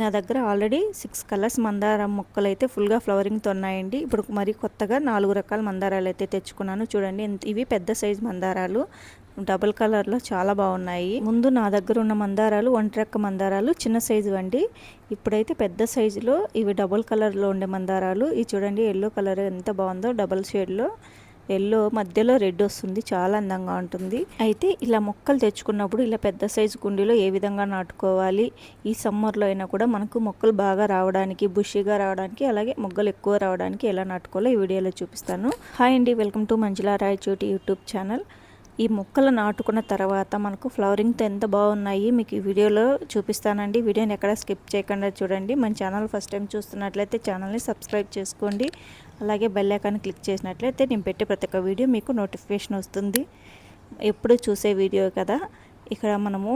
నా దగ్గర already 6 colours మందారం మొక్కలు అయితే ఫుల్గా ఫ్లవరింగ్తో ఉన్నాయండి. ఇప్పుడు మరి కొత్తగా 4 రకాల మందారాలు అయితే తెచ్చుకున్నాను. చూడండి ఇవి పెద్ద సైజు మందారాలు, డబుల్ కలర్లో చాలా బాగున్నాయి. ముందు నా దగ్గర ఉన్న మందారాలు ఒంటరెక్క మందారాలు చిన్న సైజు అండి. ఇప్పుడైతే పెద్ద సైజులో ఇవి డబుల్ కలర్లో ఉండే మందారాలు. ఇది చూడండి ఎల్లో కలర్ ఎంత బాగుందో, డబుల్ షేడ్లో ఎల్లో మధ్యలో రెడ్ వస్తుంది, చాలా అందంగా ఉంటుంది. అయితే ఇలా మొక్కలు తెచ్చుకున్నప్పుడు ఇలా పెద్ద సైజు కుండీలో ఏ విధంగా నాటుకోవాలి, ఈ సమ్మర్లో అయినా కూడా మనకు మొక్కలు బాగా రావడానికి, బుషిగా రావడానికి, అలాగే మొగ్గలు ఎక్కువ రావడానికి ఎలా నాటుకోవాలో ఈ వీడియోలో చూపిస్తాను. హాయ్ అండి, welcome to Manjula Rayachoti YouTube channel. ఈ మొక్కలు నాటుకున్న తర్వాత మనకు ఫ్లవరింగ్తో ఎంత బాగున్నాయి మీకు ఈ వీడియోలో చూపిస్తానండి. వీడియోని ఎక్కడ స్కిప్ చేయకుండా చూడండి. మన ఛానల్ ఫస్ట్ టైం చూస్తున్నట్లయితే ఛానల్ని సబ్స్క్రైబ్ చేసుకోండి. అలాగే బెల్ ఐకాన్ క్లిక్ చేసినట్లయితే నేను పెట్టే ప్రతి ఒక్క వీడియో మీకు నోటిఫికేషన్ వస్తుంది. ఎప్పుడు చూసే వీడియో కదా. ఇక్కడ మనము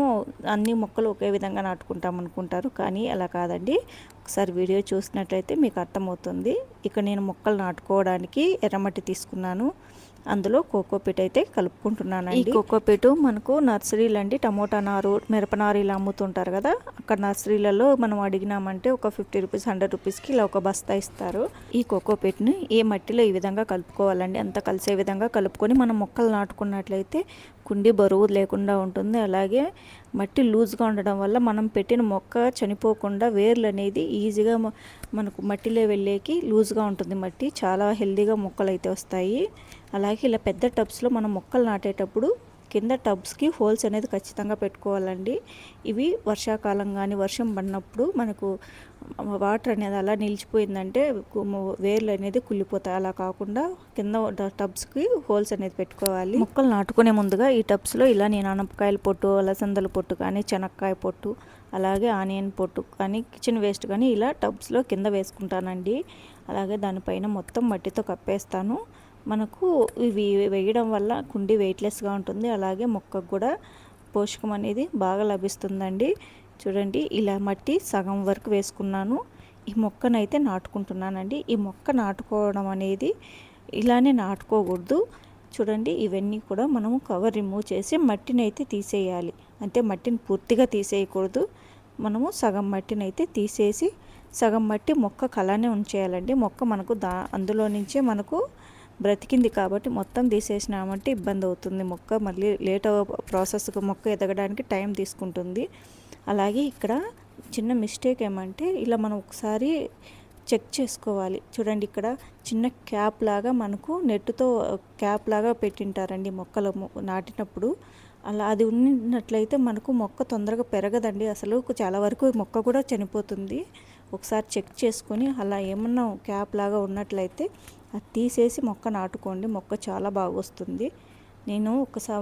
అన్ని మొక్కలు ఒకే విధంగా నాటుకుంటాం అనుకుంటారు, కానీ అలా కాదండి. ఒకసారి వీడియో చూసినట్లయితే మీకు అర్థమవుతుంది. ఇక్కడ నేను మొక్కలు నాటుకోవడానికి ఎర్రమట్టి తీసుకున్నాను. అందులో కోకోపీట్ అయితే కలుపుకుంటున్నానండి. ఈ కోకోపీటు మనకు నర్సరీలు అండి, టమోటా నారు, మిరప నారు ఇలా అమ్ముతుంటారు కదా, అక్కడ నర్సరీలలో మనం అడిగినామంటే ఒక 50 రూపీస్ 100 రూపీస్కి ఇలా ఒక బస్తా ఇస్తారు. ఈ కోకోపీట్ని ఏ మట్టిలో ఈ విధంగా కలుపుకోవాలండి. అంత కలిసే విధంగా కలుపుకొని మనం మొక్కలు నాటుకున్నట్లయితే కుండి బరువు లేకుండా ఉంటుంది. అలాగే మట్టి లూజ్గా ఉండడం వల్ల మనం పెట్టిన మొక్క చనిపోకుండా వేర్లు అనేది ఈజీగా మనకు మట్టిలో వెళ్ళేకి లూజ్గా ఉంటుంది. మట్టి చాలా హెల్తీగా మొక్కలు అయితే వస్తాయి. అలాగే ఇలా పెద్ద టబ్స్లో మనం మొక్కలు నాటేటప్పుడు కింద టబ్స్కి హోల్స్ అనేది ఖచ్చితంగా పెట్టుకోవాలండి. ఇవి వర్షాకాలం కానీ వర్షం పడినప్పుడు మనకు వాటర్ అనేది అలా నిలిచిపోయిందంటే వేర్లు అనేది కుళ్ళిపోతాయి. అలా కాకుండా కింద టబ్స్కి హోల్స్ అనేది పెట్టుకోవాలి. మొక్కలు నాటుకునే ముందుగా ఈ టబ్స్లో ఇలా నేను ఆనపకాయల పొట్టు, అలసందల పొట్టు కానీ, చెనక్కాయ పొట్టు, అలాగే ఆనియన్ పొట్టు కానీ, కిచెన్ వేస్ట్ కానీ ఇలా టబ్స్లో కింద వేసుకుంటానండి. అలాగే దానిపైన మొత్తం మట్టితో కప్పేస్తాను. మనకు ఇవి వేయడం వల్ల కుండీ వెయిట్లెస్గా ఉంటుంది. అలాగే మొక్కకు కూడా పోషకం అనేది బాగా లభిస్తుందండి. చూడండి ఇలా మట్టి సగం వరకు వేసుకున్నాను. ఈ మొక్కనైతే నాటుకుంటున్నానండి. ఈ మొక్క నాటుకోవడం అనేది ఇలానే నాటుకోకూడదు. చూడండి ఇవన్నీ కూడా మనము కవర్ రిమూవ్ చేసి మట్టిని అయితే తీసేయాలి. అంటే మట్టిని పూర్తిగా తీసేయకూడదు. మనము సగం మట్టిని అయితే తీసేసి సగం మట్టి మొక్కకు అలానే ఉంచేయాలండి. మొక్క మనకు అందులో నుంచే మనకు బ్రతికింది కాబట్టి మొత్తం తీసేసినామంటే ఇబ్బంది అవుతుంది. మొక్క మళ్ళీ లేట్ ప్రాసెస్కి మొక్క ఎదగడానికి టైం తీసుకుంటుంది. అలాగే ఇక్కడ చిన్న మిస్టేక్ ఏమంటే ఇలా మనం ఒకసారి చెక్ చేసుకోవాలి. చూడండి ఇక్కడ చిన్న క్యాప్ లాగా మనకు నెట్టుతో క్యాప్ లాగా పెట్టింటారండి మొక్కలు నాటినప్పుడు. అలా అది ఉన్నట్లయితే మనకు మొక్క తొందరగా పెరగదండి. అసలు చాలా వరకు మొక్క కూడా చనిపోతుంది. ఒకసారి చెక్ చేసుకొని అలా ఏమన్నా క్యాప్ లాగా ఉన్నట్లయితే అది తీసేసి మొక్క నాటుకోండి. మొక్క చాలా బాగా వస్తుంది. నేను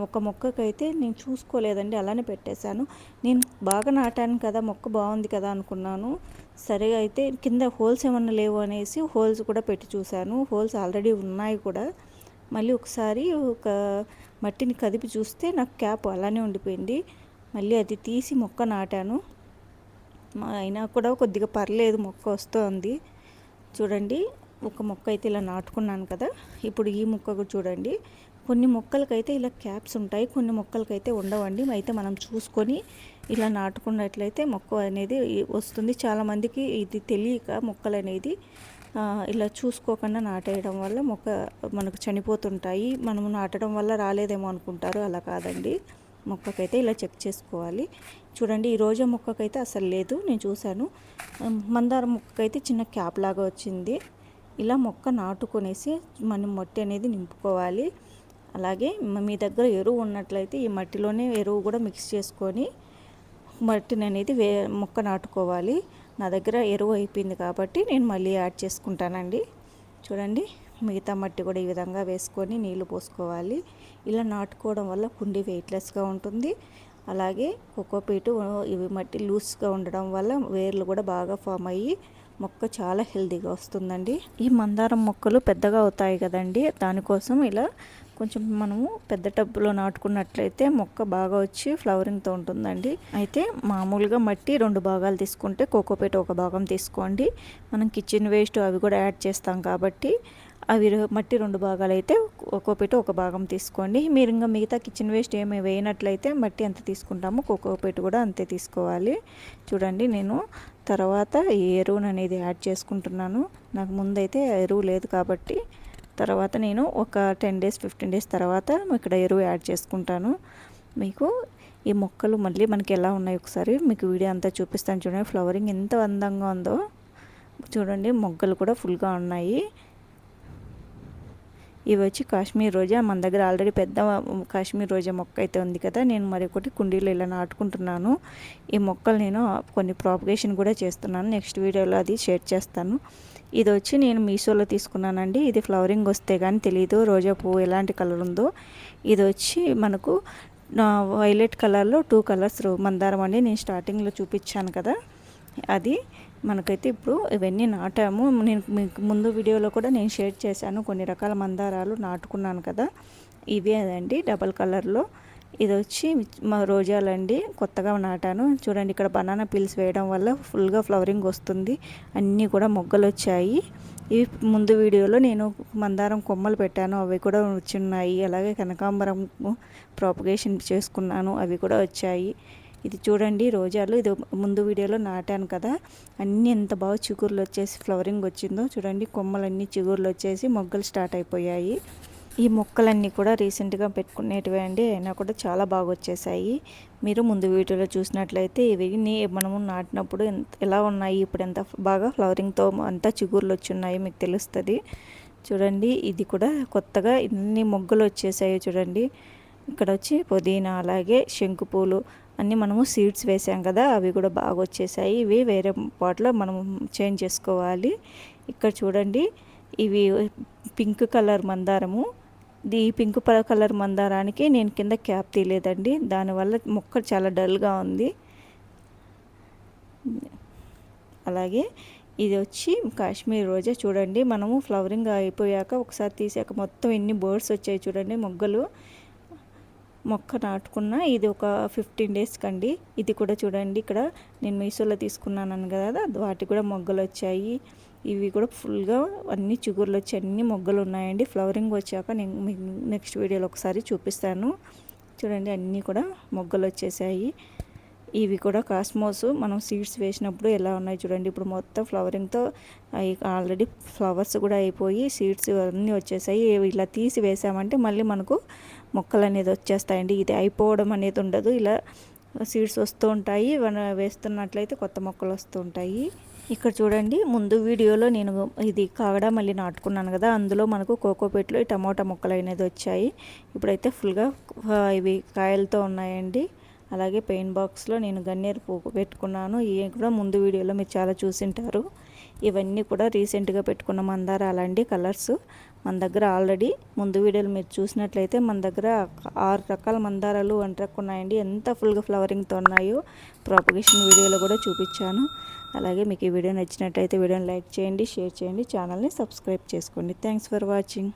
ఒక మొక్కకైతే నేను చూసుకోలేదండి, అలానే పెట్టేశాను. నేను బాగా నాటాను కదా, మొక్క బాగుంది కదా అనుకున్నాను. సరే అయితే కింద హోల్స్ ఏమన్నా లేవు అనేసి హోల్స్ కూడా పెట్టి చూశాను. హోల్స్ ఆల్రెడీ ఉన్నాయి కూడా. మళ్ళీ ఒకసారి ఒక మట్టిని కదిపి చూస్తే నాకు క్యాప్ అలానే ఉండిపోయింది. మళ్ళీ అది తీసి మొక్క నాటాను. అయినా కూడా కొద్దిగా పర్లేదు, మొక్క వస్తుంది. చూడండి ఒక మొక్క అయితే ఇలా నాటుకున్నాను కదా. ఇప్పుడు ఈ మొక్క కూడా చూడండి. కొన్ని మొక్కలకైతే ఇలా క్యాప్స్ ఉంటాయి, కొన్ని మొక్కలకైతే ఉండవండి. అయితే మనం చూసుకొని ఇలా నాటుకున్నట్లయితే మొక్క అనేది వస్తుంది. చాలామందికి ఇది తెలియక మొక్కలు అనేది ఇలా చూసుకోకుండా నాటేయడం వల్ల మొక్క మనకు చనిపోతుంటాయి. మనము నాటడం వల్ల రాలేదేమో అనుకుంటారు. అలా కాదండి, మొక్కకైతే ఇలా చెక్ చేసుకోవాలి. చూడండి ఈ రోజా మొక్కకైతే అసలు లేదు, నేను చూశాను. మందారం మొక్కకైతే చిన్న క్యాప్ లాగా వచ్చింది. ఇలా మొక్క నాటుకొనేసి మనం మట్టి అనేది నింపుకోవాలి. అలాగే మీ దగ్గర ఎరువు ఉన్నట్లయితే ఈ మట్టిలోనే ఎరువు కూడా మిక్స్ చేసుకొని మట్టిని అనేది మొక్క నాటుకోవాలి. నా దగ్గర ఎరువు అయిపోయింది కాబట్టి నేను మళ్ళీ యాడ్ చేసుకుంటానండి. చూడండి మిగతా మట్టి కూడా ఈ విధంగా వేసుకొని నీళ్లు పోసుకోవాలి. ఇలా నాటుకోవడం వల్ల కుండీ వెయిట్లెస్గా ఉంటుంది. అలాగే కోకోపీటు ఇవి మట్టి లూజ్గా ఉండడం వల్ల వేర్లు కూడా బాగా ఫామ్ అయ్యి మొక్క చాలా హెల్తీగా వస్తుందండి. ఈ మందారం మొక్కలు పెద్దగా అవుతాయి కదండి, దానికోసం ఇలా కొంచెం మనము పెద్ద టబ్బులో నాటుకున్నట్లయితే మొక్క బాగా వచ్చి ఫ్లవరింగ్తో ఉంటుందండి. అయితే మామూలుగా మట్టి 2 భాగాలు తీసుకుంటే కోకోపీట్ 1 భాగం తీసుకోండి. మనం కిచెన్ వేస్ట్ అవి కూడా యాడ్ చేస్తాం కాబట్టి అవి మట్టి 2 భాగాలు అయితే కోకోపీట్ 1 భాగం తీసుకోండి. మీరు ఇంకా మిగతా కిచెన్ వేస్ట్ ఏమి వేయనట్లయితే మట్టి ఎంత తీసుకుంటామో కోకోపీట్ కూడా అంతే తీసుకోవాలి. చూడండి నేను తర్వాత ఈ ఎరువును అనేది యాడ్ చేసుకుంటున్నాను. నాకు ముందైతే ఎరువు లేదు కాబట్టి తర్వాత నేను ఒక 10 డేస్ 15 డేస్ తర్వాత ఇక్కడ ఎరువు యాడ్ చేసుకుంటాను. మీకు ఈ మొక్కలు మళ్ళీ మనకి ఎలా ఉన్నాయి ఒకసారి మీకు వీడియో అంతా చూపిస్తాను చూడండి. ఫ్లవరింగ్ ఎంత అందంగా ఉందో చూడండి. మొగ్గలు కూడా ఫుల్గా ఉన్నాయి. ఇవి వచ్చి కాశ్మీర్ రోజా. మన దగ్గర ఆల్రెడీ పెద్ద కాశ్మీర్ రోజా మొక్క అయితే ఉంది కదా, నేను మరొకటి కుండీలో ఇలా నాటుకుంటున్నాను. ఈ మొక్కలు నేను కొన్ని ప్రాపగేషన్ కూడా చేస్తున్నాను. నెక్స్ట్ వీడియోలో అది షేర్ చేస్తాను. ఇది వచ్చి నేను మీషోలో తీసుకున్నానండి. ఇది ఫ్లవరింగ్ వస్తే కానీ తెలియదు రోజా పువ్వు ఎలాంటి కలర్ ఉందో. ఇది వచ్చి మనకు వైలెట్ కలర్లో 2 కలర్స్ మందారం అండి. నేను స్టార్టింగ్లో చూపించాను కదా, అది మనకైతే ఇప్పుడు ఇవన్నీ నాటాము. నేను మీకు ముందు వీడియోలో కూడా నేను షేర్ చేశాను. కొన్ని రకాల మందారాలు నాటుకున్నాను కదా, ఇవే అదండి డబల్ కలర్లో. ఇది వచ్చి మా రోజాలండి, కొత్తగా నాటాను. చూడండి ఇక్కడ బనానా పీల్స్ వేయడం వల్ల ఫుల్గా ఫ్లవరింగ్ వస్తుంది. అన్నీ కూడా మొగ్గలు వచ్చాయి. ఇవి ముందు వీడియోలో నేను మందారం కొమ్మలు పెట్టాను, అవి కూడా వచ్చున్నాయి. అలాగే కనకాంబరం ప్రాపగేషన్ చేసుకున్నాను, అవి కూడా వచ్చాయి. ఇది చూడండి రోజాలు, ఇది ముందు వీడియోలో నాటాను కదా, అన్నీ ఎంత బాగా చిగుర్లు వచ్చేసి ఫ్లవరింగ్ వచ్చిందో చూడండి. కొమ్మలన్నీ చిగుర్లు వచ్చేసి మొగ్గలు స్టార్ట్ అయిపోయాయి. ఈ మొక్కలన్నీ కూడా రీసెంట్గా పెట్టుకునేటివే అండి, అయినా కూడా చాలా బాగా వచ్చేసాయి. మీరు ముందు వీడియోలో చూసినట్లయితే ఇవి మనము నాటినప్పుడు ఎలా ఉన్నాయి, ఇప్పుడు ఎంత బాగా ఫ్లవరింగ్తో అంతా చిగుర్లు వచ్చున్నాయి మీకు తెలుస్తుంది. చూడండి ఇది కూడా కొత్తగా ఇన్ని మొగ్గలు వచ్చేసాయి చూడండి. ఇక్కడ వచ్చి పుదీనా అలాగే శంకుపూలు అన్నీ మనము సీడ్స్ వేసాం కదా, అవి కూడా బాగా వచ్చేసాయి. ఇవి వేరే పాట్లో మనం చేంజ్ చేసుకోవాలి. ఇక్కడ చూడండి ఇవి పింక్ కలర్ మందారము. ఈ పింక్ కలర్ మందారానికి నేను కింద క్యాప్ తీయలేదండి, దానివల్ల మొక్క చాలా డల్గా ఉంది. అలాగే ఇది వచ్చి కాశ్మీర్ రోజా. చూడండి మనము ఫ్లవరింగ్ అయిపోయాక ఒకసారి తీసాక మొత్తం ఎన్ని బర్డ్స్ వచ్చాయి చూడండి మొగ్గలు. మొక్క నాటుకున్న ఇది ఒక 15 డేస్ కండి. ఇది కూడా చూడండి ఇక్కడ నేను మీషోలో తీసుకున్నాను కదా, వాటికి కూడా మొగ్గలు వచ్చాయి. ఇవి కూడా ఫుల్గా అన్ని చిగుర్లు వచ్చి అన్ని మొగ్గలు ఉన్నాయండి. ఫ్లవరింగ్ వచ్చాక నేను మీకు నెక్స్ట్ వీడియోలో ఒకసారి చూపిస్తాను. చూడండి అన్నీ కూడా మొగ్గలు వచ్చేసాయి. ఇవి కూడా కాస్మోస్ మనం సీడ్స్ వేసినప్పుడు ఎలా ఉన్నాయి చూడండి. ఇప్పుడు మొత్తం ఫ్లవరింగ్తో ఆల్రెడీ ఫ్లవర్స్ కూడా అయిపోయి సీడ్స్ అన్నీ వచ్చేసాయి. ఇలా తీసి వేసామంటే మళ్ళీ మనకు మొక్కలు అనేది వచ్చేస్తాయండి. ఇది అయిపోవడం అనేది ఉండదు, ఇలా సీడ్స్ వస్తూ ఉంటాయి. వేస్తున్నట్లయితే కొత్త మొక్కలు వస్తూ ఉంటాయి. ఇక్కడ చూడండి ముందు వీడియోలో నేను ఇది కాగడా మళ్ళీ నాటుకున్నాను కదా, అందులో మనకు కోకోపీట్లో ఈ టమోటా మొక్కలు అనేది వచ్చాయి. ఇప్పుడైతే ఫుల్గా ఇవి కాయలతో ఉన్నాయండి. అలాగే పెయిన్ బాక్స్లో నేను గన్నేరు పువ్వు పెట్టుకున్నాను. ఇవి కూడా ముందు వీడియోలో మీరు చాలా చూసింటారు. ఇవన్నీ కూడా రీసెంట్గా పెట్టుకున్న మందారాలండి కలర్స్. మన దగ్గర ఆల్రెడీ ముందు వీడియోలు మీరు చూసినట్లయితే మన దగ్గర 6 రకాల మందారాలు వంటకున్నాయండి. ఎంత ఫుల్గా ఫ్లవరింగ్తో ఉన్నాయో ప్రాపగేషన్ వీడియోలో కూడా చూపించాను. అలాగే మీకు ఈ వీడియో నచ్చినట్లయితే వీడియోని లైక్ చేయండి, షేర్ చేయండి, ఛానల్ని సబ్స్క్రైబ్ చేసుకోండి. Thanks for watching.